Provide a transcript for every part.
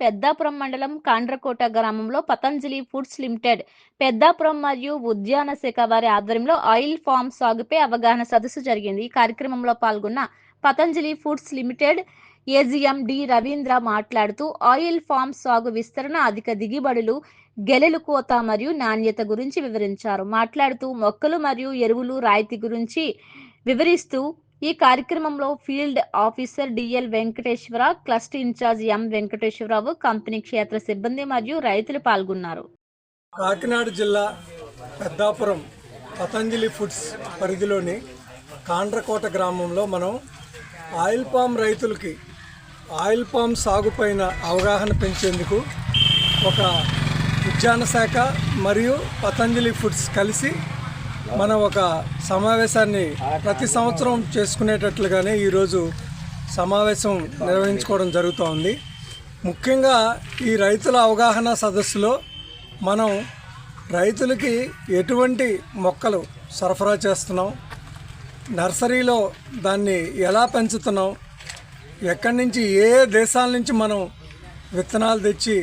పెద్దాపురం మండలం కాండ్రకోట గ్రామంలో Patanjali foods limited, Peddapuram మరియు ఉద్యాన శాఖ వారి ఆధ్వర్యంలో ఆయిల్ ఫామ్ సాగుపై అవగాహన సదస్సు జరిగింది. ఈ కార్యక్రమంలో పాల్గొన్న Patanjali foods limited AGM D Ravindra మాట్లాడుతూ, ఆయిల్ ఫామ్ సాగు విస్తరణ, అధిక దిగుబడులు, గెలెలు కోత మరియు నాణ్యత గురించి వివరించారు. మాట్లాడుతూ మొక్కలు మరియు ఎరువులు రాయితీ గురించి వివరిస్తూ ఈ కార్యక్రమంలో field officer DL Venkateswara, cluster in-charge M Venkateswararao, company క్షేత్ర సిబ్బంది మరియు రైతులు పాల్గొన్నారు. కాకినాడ జిల్లా పెద్దాపురం పతంజలి ఫుడ్స్ పరిధిలోని కాండ్రకోట గ్రామంలో మనం ఆయిల్ పామ్ రైతులకి ఆయిల్ పామ్ సాగుపైన అవగాహన పెంచేందుకు ఒక ఉద్యాన శాఖ మరియు పతంజలి ఫుడ్స్ కలిసి మనం ఒక సమావేశాన్ని ప్రతి సంవత్సరం చేసుకునేటట్లుగానే ఈరోజు సమావేశం నిర్వహించుకోవడం జరుగుతోంది. ముఖ్యంగా ఈ రైతుల అవగాహన సదస్సులో మనం రైతులకి ఎటువంటి మొక్కలు సరఫరా చేస్తున్నాం, నర్సరీలో దాన్ని ఎలా పెంచుతున్నాం, ఎక్కడి నుంచి ఏ దేశాల నుంచి మనం విత్తనాలు తెచ్చి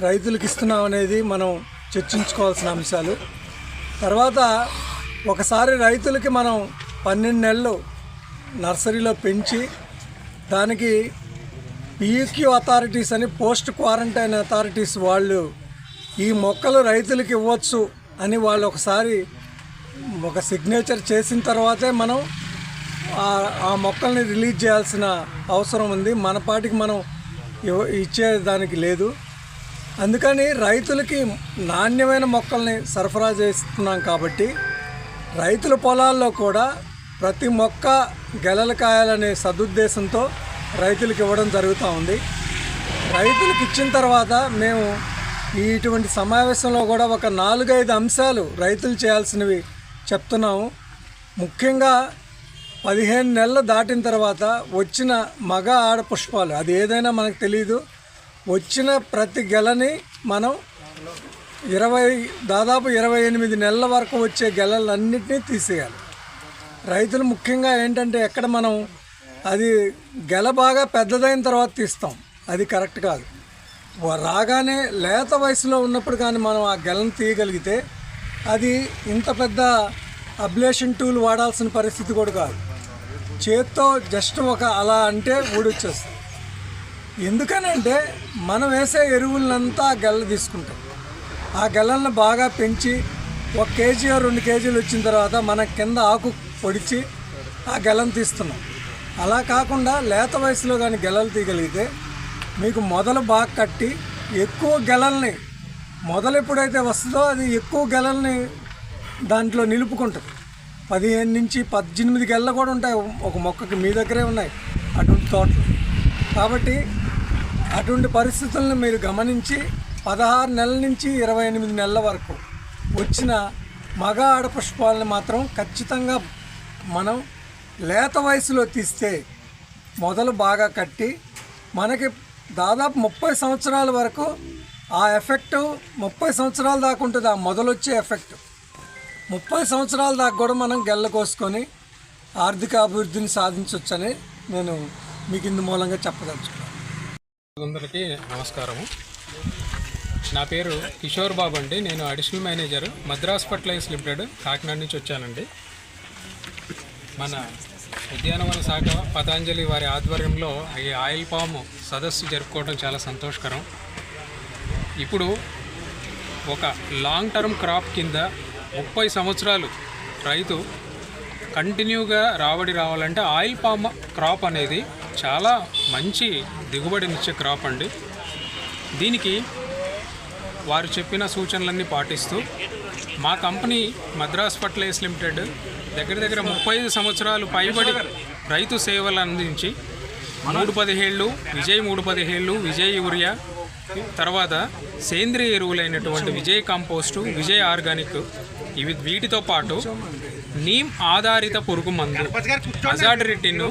రైతులకు ఇస్తున్నాం అనేది మనం చర్చించుకోవాల్సిన అంశాలు. తర్వాత ఒకసారి రైతులకి మనం 12 నెలలు నర్సరీలో పెంచి దానికి పిక్యూ అథారిటీస్ అని పోస్ట్ క్వారంటైన్ అథారిటీస్ వాళ్ళు ఈ మొక్కలు రైతులకి ఇవ్వచ్చు అని వాళ్ళు ఒకసారి ఒక సిగ్నేచర్ చేసిన తర్వాతే మనం ఆ మొక్కల్ని రిలీజ్ చేయాల్సిన అవసరం ఉంది. మన పాటికి మనం ఇచ్చేదానికి లేదు. అందుకని రైతులకి నాణ్యమైన మొక్కల్ని సరఫరా చేస్తున్నాం కాబట్టి రైతుల పొలాల్లో కూడా ప్రతి మొక్క గెలలు కాయాలనే సదుద్దేశంతో రైతులకు ఇవ్వడం జరుగుతూ ఉంది. రైతులకు ఇచ్చిన తర్వాత మేము ఇటువంటి సమావేశంలో కూడా ఒక 4-5 అంశాలు రైతులు చేయాల్సినవి చెప్తున్నాము. ముఖ్యంగా 15 నెలలు దాటిన తర్వాత వచ్చిన మగ ఆడ పుష్పాలు, అది ఏదైనా మనకు తెలియదు, వచ్చిన ప్రతి గెలని మనం దాదాపు 28 నెలల వరకు వచ్చే గెలలన్నింటినీ తీసేయాలి. రైతులు ముఖ్యంగా ఏంటంటే ఎక్కడ మనం అది గెల బాగా పెద్దదైన తర్వాత తీస్తాం, అది కరెక్ట్ కాదు. రాగానే లేత వయసులో ఉన్నప్పుడు కానీ మనం ఆ గెలను తీయగలిగితే అది ఇంత పెద్ద అబ్లేషన్ టూల్ వాడాల్సిన పరిస్థితి కూడా కాదు. చేత్తో జస్ట్ ఒక అలా అంటే ఊడొచ్చేస్తుంది. ఎందుకనంటే మనం వేసే ఎరువులంతా గెల్ల తీసుకుంటాం. ఆ గెలలను బాగా పెంచి 1 కేజీ 2 కేజీలు వచ్చిన తర్వాత మన కింద ఆకు పొడిచి ఆ గెలను తీస్తున్నాం. అలా కాకుండా లేత వయసులో కానీ గెలలు తీయగలిగితే మీకు మొదలు బాగా కట్టి ఎక్కువ గెలల్ని, మొదలు ఎప్పుడైతే వస్తుందో అది ఎక్కువ గెలల్ని దాంట్లో నిలుపుకుంటుంది. 15 నుంచి 18 గెలలు కూడా ఉంటాయి ఒక మొక్కకి. మీ దగ్గరే ఉన్నాయి అటువంటి తోటలు. కాబట్టి అటువంటి పరిస్థితులను మీరు గమనించి 16 నెలల నుంచి 28 నెలల వరకు వచ్చిన మగ ఆడ పుష్పాలను మాత్రం ఖచ్చితంగా మనం లేత వయసులో తీస్తే మొదలు బాగా కట్టి మనకి దాదాపు 30 సంవత్సరాల వరకు ఆ ఎఫెక్టు 30 సంవత్సరాల దాకా ఉంటుంది. ఆ మొదలు వచ్చే ఎఫెక్ట్ 30 సంవత్సరాల దాకా కూడా మనం గెల్ల కోసుకొని ఆర్థిక అభివృద్ధిని సాధించవచ్చని నేను మీకు ఇందు మూలంగా చెప్పదలుచుకున్నాను. అందరికీ నమస్కారము. నా పేరు కిషోర్ బాబు అండి. నేను additional manager Madras fertilizers limited Kakinada నుంచి వచ్చానండి. మన ఉద్యానవన శాఖ పతంజలి వారి ఆధ్వర్యంలో ఈ ఆయిల్ పామ్ సదస్సు జరుపుకోవడం చాలా సంతోషకరం. ఇప్పుడు ఒక లాంగ్ టర్మ్ క్రాప్ కింద 30 సంవత్సరాలు రైతు కంటిన్యూగా రాబడి రావాలంటే ఆయిల్ పామ్ క్రాప్ అనేది చాలా మంచి దిగుబడినిచ్చే క్రాప్ అండి. దీనికి వారు చెప్పిన సూచనలన్నీ పాటిస్తూ మా కంపెనీ మద్రాస్ ఫర్టిలైజర్స్ లిమిటెడ్ దగ్గర 35 సంవత్సరాలు పైబడి రైతు సేవలు అందించి 317 విజయ్ 317 విజయ్ యూరియా, తర్వాత సేంద్రియ ఎరువులైనటువంటి విజయ్ కంపోస్టు, విజయ్ ఆర్గానిక్, వీటితో పాటు నీమ్ ఆధారిత పురుగు మందు అజాడిరిటిన్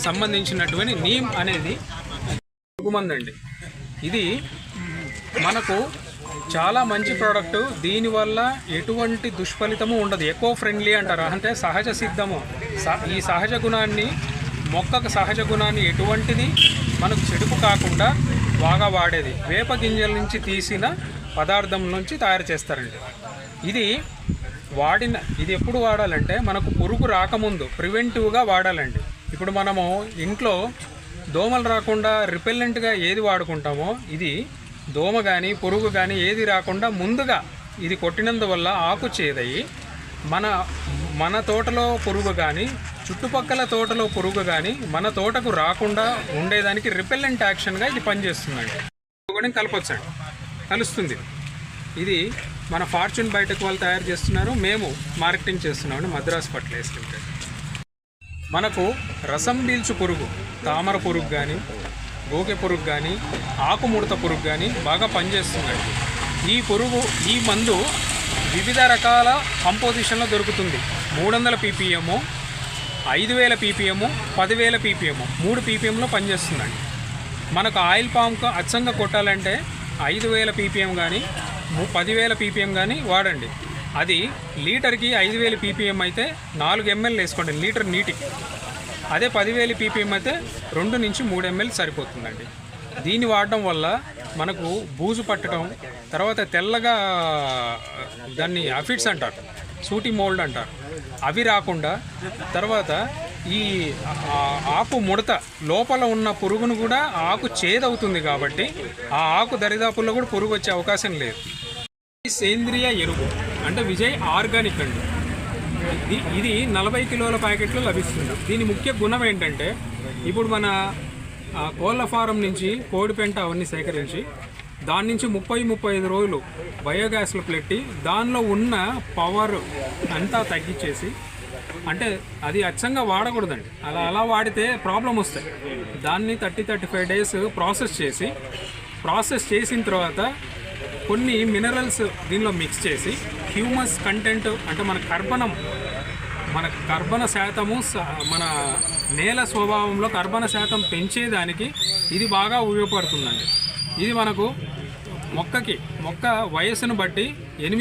సంబంధించినటువంటి నీమ్ అనేది పురుగు మందు అండి. ఇది మనకు చాలా మంచి ప్రోడక్ట్. దీనివల్ల ఎటువంటి దుష్ఫలితము ఉండదు. ఎకో ఫ్రెండ్లీ అంటారు, అంటే సహజ సిద్ధము. ఈ సహజ గుణాన్ని, మొక్కకు సహజ గుణాన్ని ఎటువంటిది మనకు చెడుపు కాకుండా బాగా వాడేది వేప గింజల నుంచి తీసిన పదార్థం నుంచి తయారు చేస్తారండి. ఇది ఎప్పుడు వాడాలంటే మనకు పురుగు రాకముందు ప్రివెంటివ్గా వాడాలండి. ఇప్పుడు మనము ఇంట్లో దోమలు రాకుండా రిపెల్లెంట్గా ఏది వాడుకుంటామో ఇది దోమ కానీ పురుగు కానీ ఏది రాకుండా ముందుగా ఇది కొట్టినందువల్ల ఆకు చేదయ్యి మన తోటలో పురుగు కానీ చుట్టుపక్కల తోటలో పురుగు కానీ మన తోటకు రాకుండా ఉండేదానికి రిపెల్లెంట్ యాక్షన్గా ఇది పనిచేస్తుందండి. కూడా కలుస్తుంది. ఇది మన ఫార్చ్యూన్ బయోటెక్ వాళ్ళు తయారు చేస్తున్నారు, మేము మార్కెటింగ్ చేస్తున్నామండి మద్రాస్ ఫర్టిలైజర్స్ లిమిటెడ్. మనకు రసం పీల్చు పురుగు తామర పురుగు కానీ గోకె పురుగు కానీ ఆకుముడత పురుగు కానీ బాగా పనిచేస్తుందండి. ఈ మందు వివిధ రకాల కంపోజిషన్లో దొరుకుతుంది. 300 ppm, 5000 ppm, 10,000 ppm, 3 ppmలో పనిచేస్తుందండి. మనకు ఆయిల్ పామ్కు అచ్చంగా కొట్టాలంటే 5,000 ppm కానీ 10,000 ppm కానీ వాడండి. అది లీటర్కి 5,000 ppm అయితే 4 ml వేసుకోండి లీటర్ నీటికి. అదే 10,000 ppm అయితే 2 నుంచి 3 ml సరిపోతుందండి. దీన్ని వాడడం వల్ల మనకు బూజు పట్టడం, తర్వాత తెల్లగా దాన్ని అఫిడ్స్ అంటారు, సూటి మోల్డ్ అంటారు, అవి రాకుండా, తర్వాత ఈ ఆకు ముడత లోపల ఉన్న పురుగును కూడా ఆకు చేదవుతుంది కాబట్టి ఆ ఆకు దరిదాపుల్లో కూడా పురుగు వచ్చే అవకాశం లేదు. సేంద్రియ ఎరువు అంటే విజయ్ ఆర్గానిక్ అండి. ఇది 40 కిలోల ప్యాకెట్లో లభిస్తుంది. దీని ముఖ్య గుణం ఏంటంటే ఇప్పుడు మన కోళ్ళ ఫారం నుంచి కోడి పెంట అవన్నీ సేకరించి దాని నుంచి 30-35 రోజులు బయోగ్యాస్లో పెట్టి దానిలో ఉన్న పవర్ అంతా తగ్గించేసి, అంటే అది అచ్చంగా వాడకూడదండి, అలా వాడితే ప్రాబ్లం వస్తాయి. దాన్ని 30-35 డేస్ ప్రాసెస్ చేసిన తర్వాత కొన్ని మినరల్స్ దీనిలో మిక్స్ చేసి హ్యూమస్ కంటెంట్ అంటే మన కర్బన శాతము మన నేల స్వభావంలో కర్బన శాతం పెంచేదానికి ఇది బాగా ఉపయోగపడుతుందండి. ఇది మనకు మొక్క వయస్సును బట్టి 8